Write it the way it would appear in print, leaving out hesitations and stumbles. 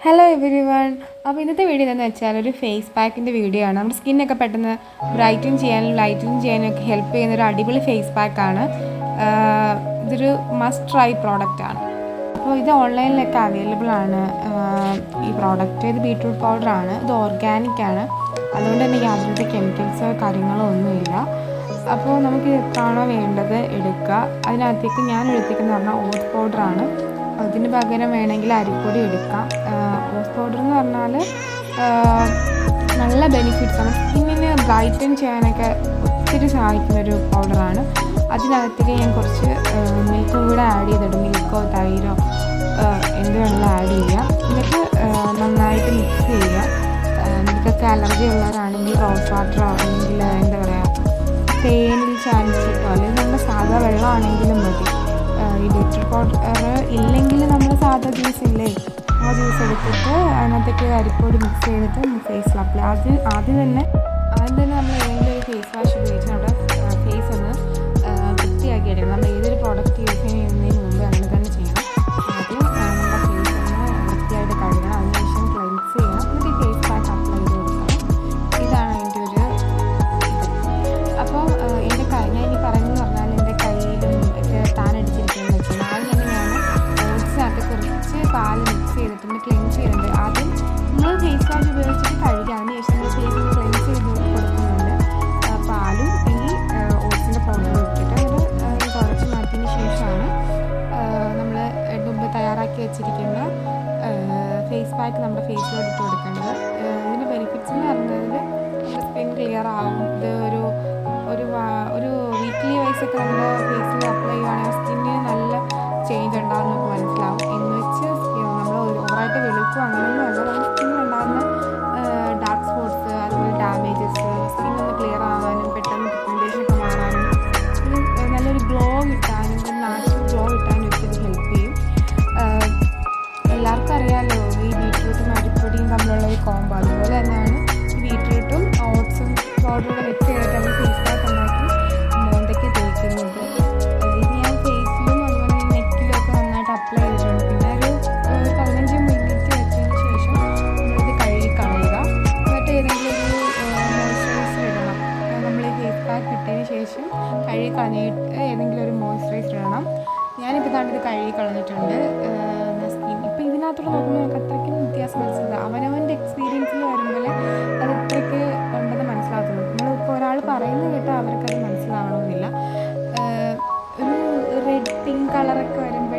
Hello every one. അപ്പോൾ ഇന്നത്തെ video എന്താണെന്ന് വെച്ചാൽ ഒരു ഫേസ് പാക്കിൻ്റെ വീഡിയോ ആണ്. നമ്മുടെ സ്കിന്നൊക്കെ പെട്ടെന്ന് ബ്രൈറ്റൻ ചെയ്യാനും ലൈറ്റൻ ചെയ്യാനും ഒക്കെ ഹെൽപ്പ് ചെയ്യുന്ന ഒരു അടിപൊളി ഫേസ് പാക്കാണ്. ഇതൊരു മസ്റ്റ് ട്രൈ പ്രോഡക്റ്റാണ്. അപ്പോൾ ഇത് ഓൺലൈനിലൊക്കെ അവൈലബിൾ ആണ്. ഈ പ്രോഡക്റ്റ് ഇത് ബീട്രൂട്ട് പൗഡറാണ്. ഇത് ഓർഗാനിക് ആണ്. അതുകൊണ്ട് തന്നെ യാതൊരു കെമിക്കൽസോ കാര്യങ്ങളോ ഒന്നുമില്ല. അപ്പോൾ നമുക്ക് എത്രയാണോ വേണ്ടത് എടുക്കുക. അതിനകത്തേക്ക് ഞാൻ എടുത്തേക്കെന്ന് പറഞ്ഞാൽ ഓട്സ് പൗഡറാണ്. അതിന് പകരം വേണമെങ്കിൽ അരിപ്പൊടി എടുക്കാം. ഓട്സ് പൗഡർ എന്ന് പറഞ്ഞാൽ നല്ല ബെനിഫിറ്റ്സ് നമ്മുടെ സ്കിന്നിനെ ബ്രൈറ്റൻ ചെയ്യാനൊക്കെ ഒത്തിരി സഹായിക്കുന്നൊരു പൗഡറാണ്. അതിനകത്തേക്ക് ഞാൻ കുറച്ച് മിൽക്കും കൂടെ ആഡ് ചെയ്തിടും. മിൽക്കോ തൈരോ എന്ത് വേണമെങ്കിലും ആഡ് ചെയ്യുക. എന്നിട്ട് നന്നായിട്ട് മിക്സ് ചെയ്യുക. നിങ്ങൾക്കൊക്കെ അലർജി ഉള്ളവരാണെങ്കിൽ റോസ് വാട്ടറോ അല്ലെങ്കിൽ എന്താ പറയുക തേനിൽ ചാലിച്ചിട്ടോ അല്ലെങ്കിൽ നമ്മുടെ സാധാ വെള്ളമാണെങ്കിലും മതി. ഈ ബീട്രൂട്ട് പൗഡർ ഇല്ലെങ്കിൽ നമ്മൾ സാധാ ജ്യൂസ് ഇല്ലേ, ആ ജ്യൂസ് എടുത്തിട്ട് അതിനകത്തേക്ക് അരിപ്പൊടി മിക്സ് ചെയ്തിട്ട് ഫേസിൽ അപ്ലൈ. ആദ്യം തന്നെ നമ്മൾ ഏതെങ്കിലും ഒരു ഫേസ് വാഷ് ഉപയോഗിച്ച് നമ്മുടെ ഫേസ് ഒന്ന് വൃത്തിയാക്കി എടുക്കണം. നമ്മൾ ഏതൊരു പ്രോഡക്റ്റ് യൂസ് ചെയ്യുന്നതിന് മുമ്പ് അങ്ങനെ തന്നെ ചെയ്യണം. ആദ്യം നമ്മുടെ ഫേസ് ഒന്ന് വൃത്തിയായിട്ട് കഴുകണം. അതിനുശേഷം ക്ലെൻസ് ചെയ്യണം. എന്നിട്ട് ഈ ഫേസ് പാക്ക് അപ്ലൈ ചെയ്ത് കൊടുക്കണം. ഇതാണ് അതിൻ്റെ ഒരു ഇത്. അപ്പോൾ എൻ്റെ ഞാൻ ഇനി പറയുന്നതെന്ന് പറഞ്ഞാൽ എൻ്റെ കയ്യിലും ഒക്കെ താനടിച്ചിരിക്കുന്നത് വെച്ചാൽ ആദ്യം തന്നെ ഞാൻ ഓട്സിനകത്ത് കുറച്ച് പാല് മിക്സ് ചെയ്തിട്ടുണ്ട്, ക്ലെൻസ് ചെയ്തിട്ടുണ്ട്. ആദ്യം നമ്മൾ ഫേസ് വാഷ് ഉപയോഗിച്ചിട്ട് കഴുകുക. അതിനുശേഷം നമ്മൾ ഫേസ് ഒന്ന് ക്ലെൻസ് ചെയ്ത് കൊടുക്കുന്നുണ്ട്. പാലും ഈ ഓട്സിൻ്റെ പൗഡറും ഇട്ടിട്ട് അത് കുറച്ച് മാറ്റിയതിന് ശേഷമാണ് നമ്മൾ മുമ്പ് തയ്യാറാക്കി വെച്ചിരിക്കുന്ന ഫേസ് പാക്ക് നമ്മുടെ ഫേസിലോട്ട് ഇട്ട് കൊടുക്കേണ്ടത്. ഇതിൻ്റെ ബെനിഫിറ്റ്സ് എന്ന് പറയുന്നതിൽ നമ്മുടെ സ്കിൻ ക്ലിയർ ആകും. ഇത് ഒരു വീക്ക്ലി വൈസൊക്കെ നമ്മുടെ ഫേസിൽ അപ്ലൈ ചെയ്യുകയാണെങ്കിൽ സ്കിന്നിന് നല്ല ചേഞ്ച് ഉണ്ടാകും, നമുക്ക് മനസ്സിലാവും. എന്ന് വെച്ച് നമ്മൾ ഓവറായിട്ട് വെളുക്കും അങ്ങനെയൊന്നും അല്ല. നമ്മുടെ സ്കിന്നിലുണ്ടാകുന്ന ഡാർക്ക് സ്പോട്ട്സ് അതുപോലെ ഡാമേജസ് സ്കിന്നൊന്ന് ക്ലിയർ ആവാനും പെട്ടെന്ന് പിഗ്മെൻറ്റേഷനൊക്കെ മാറാനും നല്ലൊരു ഗ്ലോ കിട്ടാനും നാച്ചുറൽ ഗ്ലോ കിട്ടാനും ഒക്കെ ഇത് ഹെൽപ്പ് ചെയ്യും. എല്ലാവർക്കും അറിയാമല്ലോ ഈ ബീട്രൂട്ടും അരിപ്പൊടിയും തമ്മിലുള്ള ഒരു കോംബോ. അതുപോലെ തന്നെയാണ് ഈ ബീട്രൂട്ടും ഓട്സും പൗഡറോടെ മിക്സ് ചെയ്തിട്ട് നമ്മൾ ഫേസ് പാക്ക് ഉണ്ടാക്കി മോന്തയ്ക്ക് തേക്കുന്നത്. ഇത് ഞാൻ ഫേസിലും അതുപോലെ നെക്കിലും ഒക്കെ നന്നായിട്ട് അപ്ലൈ ചെയ്തിട്ടുണ്ട്. പിന്നെ ഒരു 15 മിനിറ്റ് വെച്ചതിന് ശേഷം നമ്മളിത് കഴുകി കളയുക. എന്നിട്ട് ഏതെങ്കിലും ഒരു മോയ്സ്ചറൈസർ ഇടണം. നമ്മൾ ഈ ഫേസ് പാക്ക് ഇട്ടതിന് ശേഷം കഴുകി കളഞ്ഞിട്ട് ഏതെങ്കിലും ഒരു മോയ്സ്ചറൈസർ ഇടണം. ഞാനിപ്പോൾ ഇത് കഴുകി കളഞ്ഞിട്ടുണ്ട്. സ്കിൻ ഇപ്പോൾ ഇതിനകത്തോട് നോക്കുമ്പോൾ നമുക്ക് അത്രയ്ക്കും വ്യത്യാസം മനസ്സിലാക്കുക. അവനവൻ്റെ എക്സ്പീരിയൻസിൽ വരുമ്പോൾ അത് അത്രയ്ക്ക് ഉണ്ടെന്ന് മനസ്സിലാകത്തുള്ളൂ. നമ്മളിപ്പോൾ ഒരാൾ പറയുന്നത് കേട്ടാൽ അവർക്കത് മനസ്സിലാവണമെന്നില്ല. ഒരു റെഡ് പിങ്ക് കളറൊക്കെ വരുമ്പോൾ